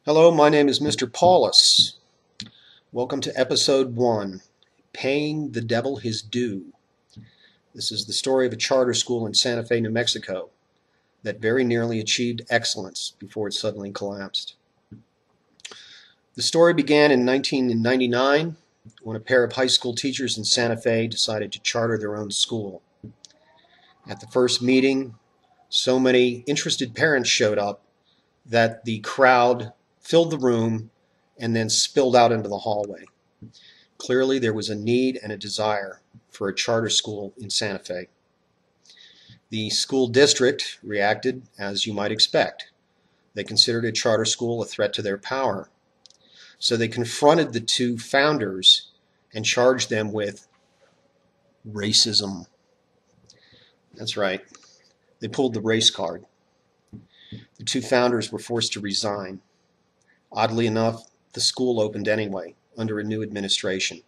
Hello, my name is Mr. Paulus. Welcome to episode 1, Paying the Devil His Due. This is the story of a charter school in Santa Fe, New Mexico that very nearly achieved excellence before it suddenly collapsed. The story began in 1999 when a pair of high school teachers in Santa Fe decided to charter their own school. At the first meeting, so many interested parents showed up that the crowd filled the room and then spilled out into the hallway. Clearly, there was a need and a desire for a charter school in Santa Fe. The school district reacted as you might expect. They considered a charter school a threat to their power. So they confronted the two founders and charged them with racism. That's right. They pulled the race card. The two founders were forced to resign. Oddly enough, the school opened anyway, under a new administration.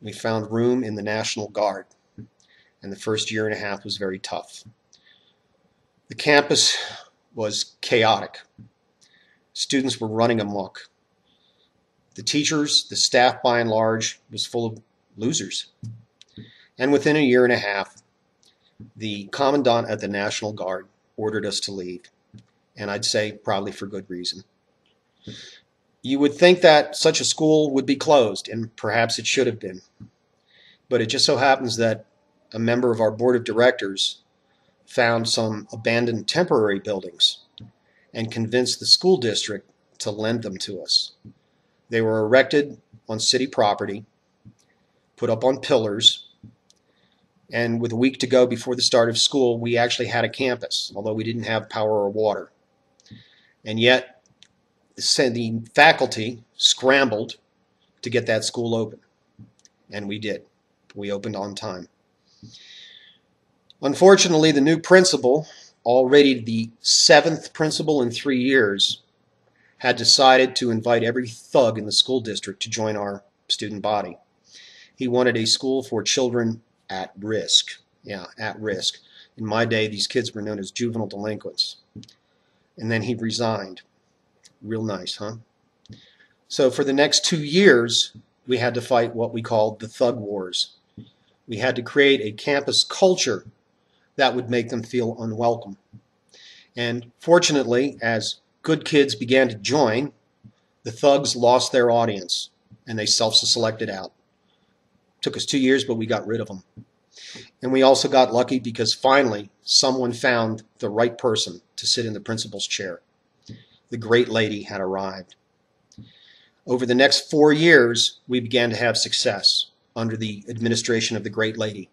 We found room in the National Guard, and the first year and a half was very tough. The campus was chaotic. Students were running amok. The teachers, the staff by and large, was full of losers. And within a year and a half, the commandant at the National Guard ordered us to leave, and I'd say probably for good reason. You would think that such a school would be closed, and perhaps it should have been. But it just so happens that a member of our board of directors found some abandoned temporary buildings and convinced the school district to lend them to us. They were erected on city property, put up on pillars, and with a week to go before the start of school, we actually had a campus, although we didn't have power or water. And yet, the faculty scrambled to get that school open, and we did. We opened on time. Unfortunately, the new principal, already the 7th principal in 3 years, had decided to invite every thug in the school district to join our student body. He wanted a school for children at risk. Yeah, at risk. In my day, these kids were known as juvenile delinquents. And then he resigned. Real nice, huh? So for the next 2 years, we had to fight what we called the thug wars. We had to create a campus culture that would make them feel unwelcome. And fortunately, as good kids began to join, the thugs lost their audience, and they self-selected out. Took us 2 years, but we got rid of them. And we also got lucky because finally someone found the right person to sit in the principal's chair. The great lady had arrived. Over the next 4 years, we began to have success under the administration of the great lady.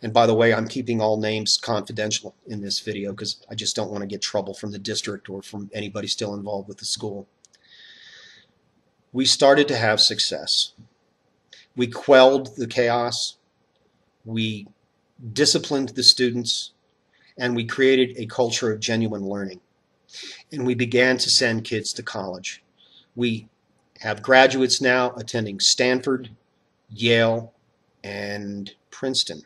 And by the way, I'm keeping all names confidential in this video because I just don't want to get trouble from the district or from anybody still involved with the school. We started to have success. We quelled the chaos. We disciplined the students, and we created a culture of genuine learning. And we began to send kids to college. We have graduates now attending Stanford, Yale, and Princeton.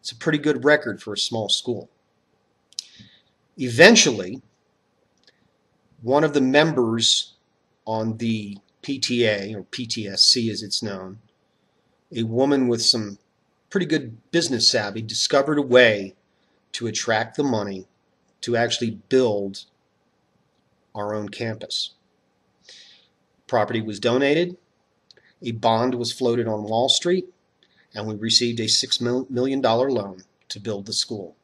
It's a pretty good record for a small school. Eventually, one of the members on the PTA, or PTSC as it's known, a woman with some pretty good business savvy, discovered a way to attract the money to actually build our own campus. Property was donated, a bond was floated on Wall Street, and we received a $6 million loan to build the school.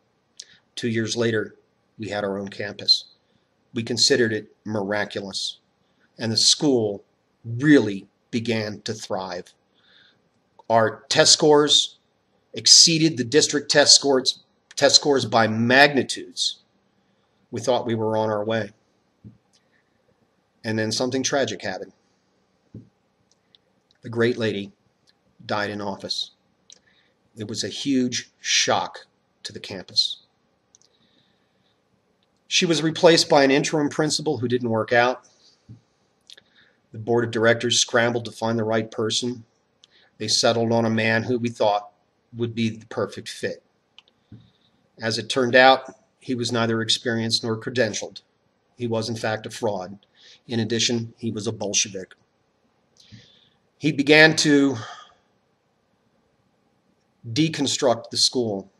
2 years later, we had our own campus. We considered it miraculous, and the school really began to thrive. Our test scores exceeded the district test scores by magnitudes. We thought we were on our way. And then something tragic happened. The great lady died in office. It was a huge shock to the campus. She was replaced by an interim principal who didn't work out. The board of directors scrambled to find the right person. They settled on a man who we thought would be the perfect fit. As it turned out, he was neither experienced nor credentialed. He was, in fact, a fraud. In addition, he was a Bolshevik. He began to deconstruct the school.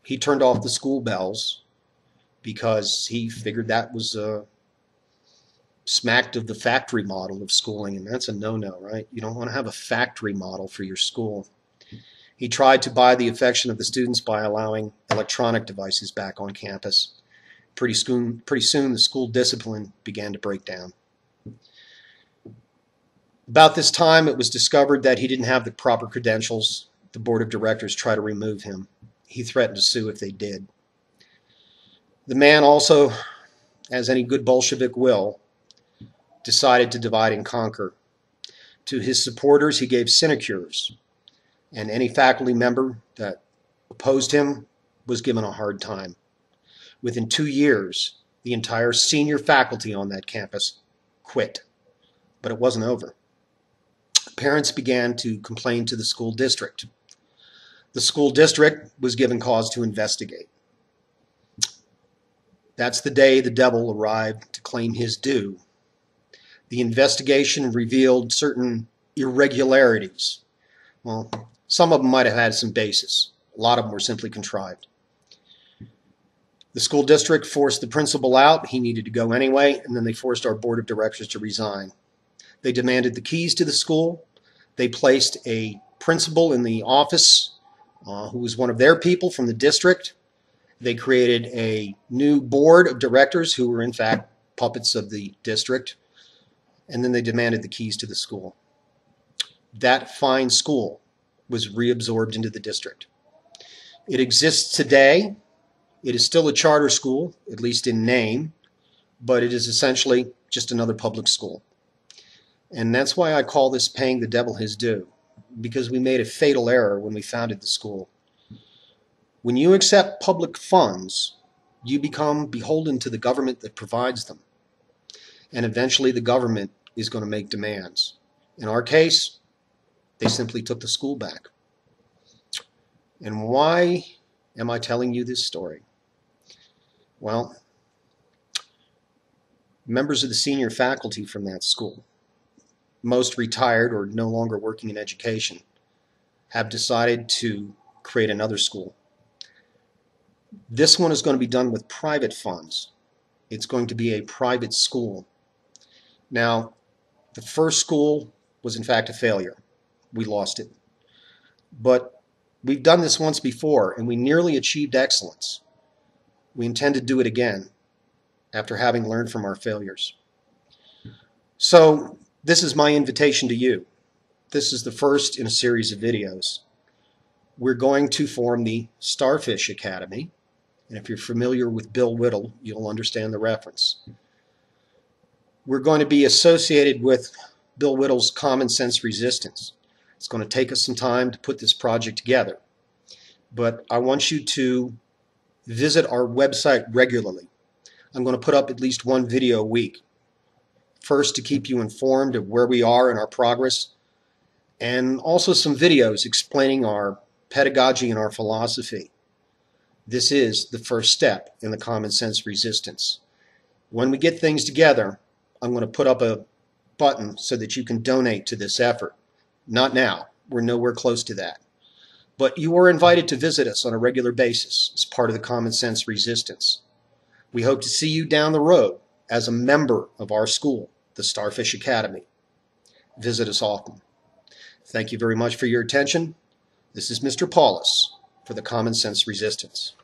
He turned off the school bells because he figured that was smacked of the factory model of schooling, and that's a no-no, right? You don't want to have a factory model for your school. He tried to buy the affection of the students by allowing electronic devices back on campus. Pretty soon, the school discipline began to break down. About this time, it was discovered that he didn't have the proper credentials. The board of directors tried to remove him. He threatened to sue if they did. The man also, as any good Bolshevik will, decided to divide and conquer. To his supporters, he gave sinecures, and any faculty member that opposed him was given a hard time. Within 2 years, the entire senior faculty on that campus quit, but it wasn't over. Parents began to complain to the school district. The school district was given cause to investigate. That's the day the devil arrived to claim his due. The investigation revealed certain irregularities. Well, some of them might have had some basis. A lot of them were simply contrived. The school district forced the principal out. He needed to go anyway, and then they forced our board of directors to resign. They demanded the keys to the school. They placed a principal in the office who was one of their people from the district. They created a new board of directors who were in fact puppets of the district. And then they demanded the keys to the school. That fine school was reabsorbed into the district. It exists today. It is still a charter school, at least in name, but it is essentially just another public school. And that's why I call this paying the devil his due, because we made a fatal error when we founded the school. When you accept public funds, you become beholden to the government that provides them. And eventually the government is going to make demands. In our case, they simply took the school back. And why am I telling you this story? Well, members of the senior faculty from that school, most retired or no longer working in education, have decided to create another school. This one is going to be done with private funds. It's going to be a private school. Now, the first school was in fact a failure. We lost it. But we've done this once before, and we nearly achieved excellence. We intend to do it again after having learned from our failures. So this is my invitation to you. This is the first in a series of videos. We're going to form the Starfish Academy, and if you're familiar with Bill Whittle, you'll understand the reference. We're going to be associated with Bill Whittle's Common Sense Resistance. It's going to take us some time to put this project together, but I want you to visit our website regularly. I'm going to put up at least one video a week. First, to keep you informed of where we are in our progress, and also some videos explaining our pedagogy and our philosophy. This is the first step in the Common Sense Resistance. When we get things together, I'm going to put up a button so that you can donate to this effort. Not now. We're nowhere close to that. But you are invited to visit us on a regular basis as part of the Common Sense Resistance. We hope to see you down the road as a member of our school, the Starfish Academy. Visit us often. Thank you very much for your attention. This is Mr. Paulus for the Common Sense Resistance.